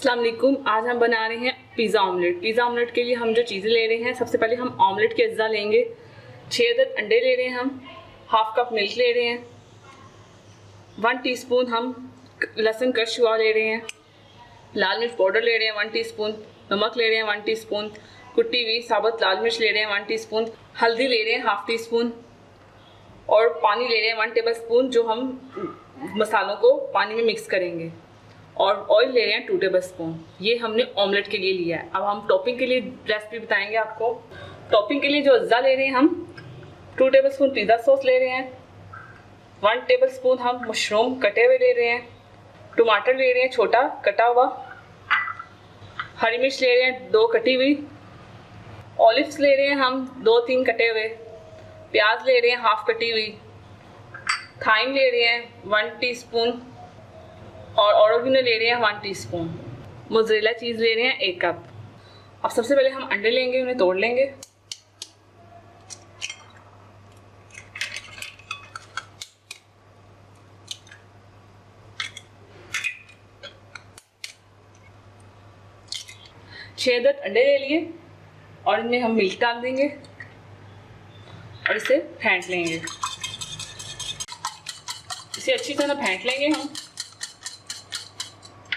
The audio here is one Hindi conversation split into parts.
अस्सलाम वालेकुम। आज हम बना रहे हैं पिज़्ज़ा ऑमलेट। पिज़्ज़ा ऑमलेट के लिए हम जो चीज़ें ले रहे हैं, सबसे पहले हम ऑमलेट के अज्जा लेंगे। 6 अदद अंडे ले रहे हैं हम, हाफ कप मिल्क ले रहे हैं, 1 टीस्पून हम लहसुन क्रश हुआ ले रहे हैं, लाल मिर्च पाउडर ले रहे हैं 1 टीस्पून, नमक ले रहे हैं 1 टीस्पून, कुटी हुई साबुत लाल मिर्च ले रहे हैं 1 टीस्पून, हल्दी ले रहे हैं हाफ टीस्पून और पानी ले रहे हैं 1 टेबल स्पून, जो हम मसालों को पानी में मिक्स करेंगे, और ऑयल ले रहे हैं 2 टेबल स्पून। ये हमने ऑमलेट के लिए लिया है। अब हम टॉपिंग के लिए रेसिपी बताएंगे आपको। टॉपिंग के लिए जो अज्जा ले रहे हैं हम 2 टेबल स्पून पिज़्ज़ा सॉस ले रहे हैं, 1 टेबल स्पून हम मशरूम कटे हुए ले रहे हैं, टमाटर ले रहे हैं छोटा कटा हुआ, हरी मिर्च ले रहे हैं 2 कटी हुई, ऑलिव्स ले रहे हैं हम 2-3 कटे हुए, प्याज ले रहे हैं हाफ कटी हुई, थाइम ले रहे हैं 1 टीस्पून और ऑरिगेनो ले रहे हैं 1 टीस्पून, मोज़रेला चीज़ ले रहे हैं 1 कप। अब सबसे पहले हम अंडे लेंगे, उन्हें तोड़ लेंगे। छह अदद अंडे ले लिए और इनमें हम मिल्क डाल देंगे और इसे फेंट लेंगे। इसे अच्छी तरह फेंट लेंगे हम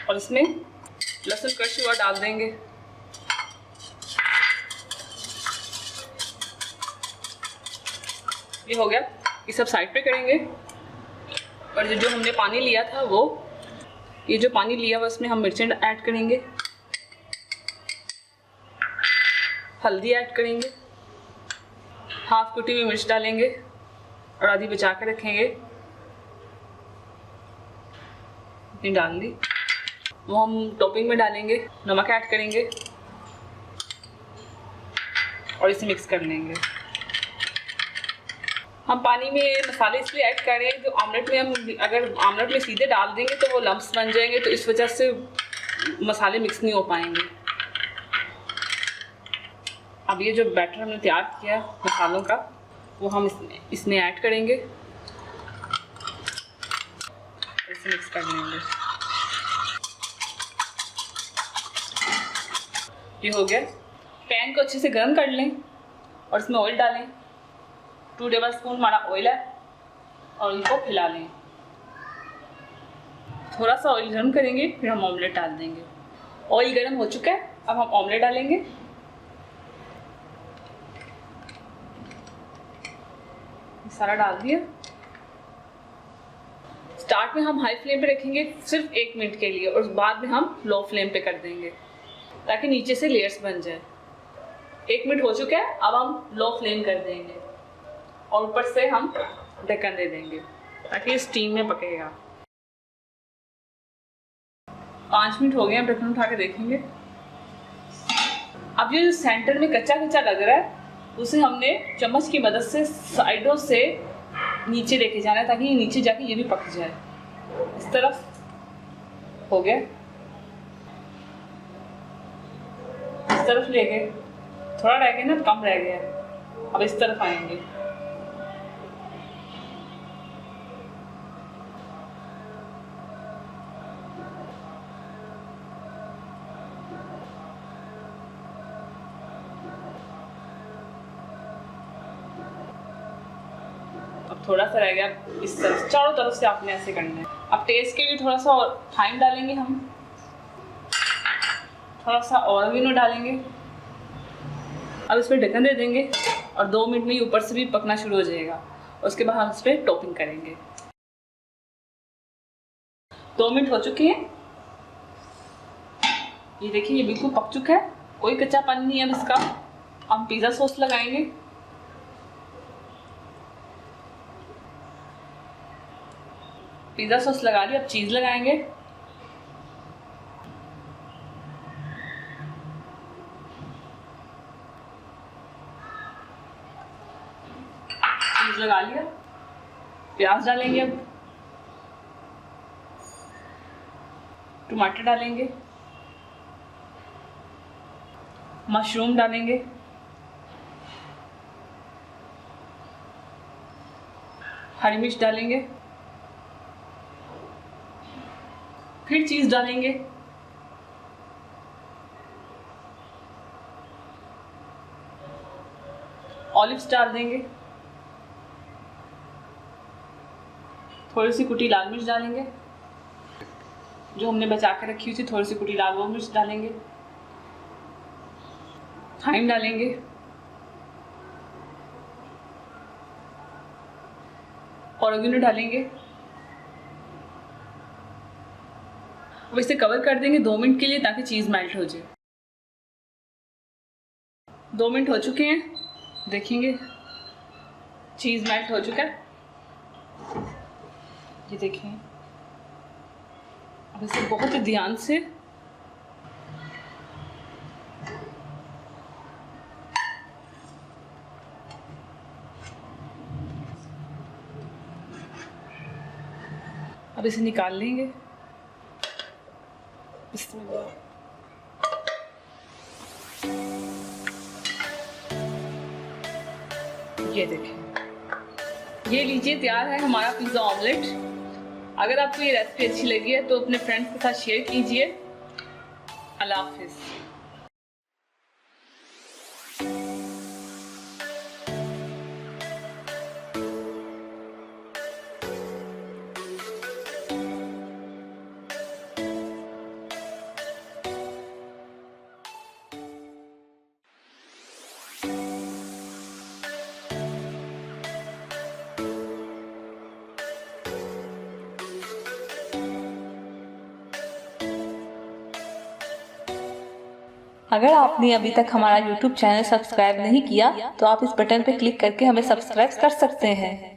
और इसमें लहसुन क्रश हुआ डाल देंगे। ये हो गया, ये सब साइड पे करेंगे। और जो हमने पानी लिया था ये जो पानी लिया हुआ उसमें हम मिर्चें ऐड करेंगे, हल्दी ऐड करेंगे, हाफ कुटी हुई मिर्च डालेंगे और आधी बचा के रखेंगे। ये डाल दी, वो हम टॉपिंग में डालेंगे, नमक ऐड करेंगे और इसे मिक्स कर लेंगे। हम पानी में मसाले इसलिए ऐड कर रहे हैं, जो ऑमलेट में हम अगर ऑमलेट में सीधे डाल देंगे तो वो लम्प्स बन जाएंगे, तो इस वजह से मसाले मिक्स नहीं हो पाएंगे। अब ये जो बैटर हमने तैयार किया मसालों का, वो हम इसमें ऐड करेंगे, इसे मिक्स कर लेंगे। ये हो गया। पैन को अच्छे से गर्म कर लें और इसमें ऑयल डालें। 2 टेबल स्पून हमारा ऑयल है और इनको फैला लें। थोड़ा सा ऑयल गर्म करेंगे, फिर हम ऑमलेट डाल देंगे। ऑयल गर्म हो चुका है, अब हम ऑमलेट डालेंगे। सारा डाल दिया। स्टार्ट में हम हाई फ्लेम पे रखेंगे सिर्फ 1 मिनट के लिए और बाद में हम लो फ्लेम पे कर देंगे, ताकि नीचे से लेयर्स बन जाए। 1 मिनट हो चुका है, अब हम लो फ्लेम कर देंगे और ऊपर से हम ढक्कन दे देंगे ताकि स्टीम में पकेगा। 5 मिनट हो गए, हम ढक्कन उठा के देखेंगे। अब ये जो सेंटर में कच्चा कच्चा लग रहा है, उसे हमने चम्मच की मदद से साइडों से नीचे लेके जाना है, ताकि ये नीचे जाके ये भी पक जाए। इस तरफ हो गया, इस तरफ ले गए, थोड़ा रह गया ना, कम रह गया। अब इस तरफ आएंगे। अब थोड़ा सा रह गया, इस तरफ चारों तरफ से आपने ऐसे करना है। अब टेस्ट के लिए थोड़ा सा और थाइम डालेंगे हम, थोड़ा सा ऑरिगेनो डालेंगे। अब इस पर ढक्कन दे देंगे और 2 मिनट में ही ऊपर से भी पकना शुरू हो जाएगा। उसके बाद हम इस पर टॉपिंग करेंगे। 2 मिनट हो चुके हैं, ये देखिए ये बिल्कुल पक चुका है, कोई कच्चापन नहीं है अब इसका। हम पिज़्ज़ा सॉस लगाएंगे। पिज़्ज़ा सॉस लगा लिया, अब चीज़ लगाएंगे। चीज़ लगा लिया, प्याज डालेंगे, अब टमाटर डालेंगे, मशरूम डालेंगे, हरी मिर्च डालेंगे, फिर चीज़ डालेंगे, ऑलिव्स डाल देंगे, थोड़ी सी कुटी लाल मिर्च डालेंगे, जो हमने बचा के रखी हुई थी थोड़ी सी कुटी लाल वो मिर्च डालेंगे, थाइम डालेंगे, ऑरिगेनो डालेंगे। अब इसे कवर कर देंगे 2 मिनट के लिए ताकि चीज़ मेल्ट हो जाए। 2 मिनट हो चुके हैं, देखेंगे चीज़ मेल्ट हो चुका है, ये देखें। अब इसे बहुत ही ध्यान से अब इसे निकाल लेंगे। ये देखें, ये लीजिए तैयार है हमारा पिज़्ज़ा ऑमलेट। अगर आपको ये रेसिपी अच्छी लगी है तो अपने फ्रेंड्स के साथ शेयर कीजिए। अल्लाह हाफिज़। अगर आपने अभी तक हमारा YouTube चैनल सब्सक्राइब नहीं किया तो आप इस बटन पर क्लिक करके हमें सब्सक्राइब कर सकते हैं।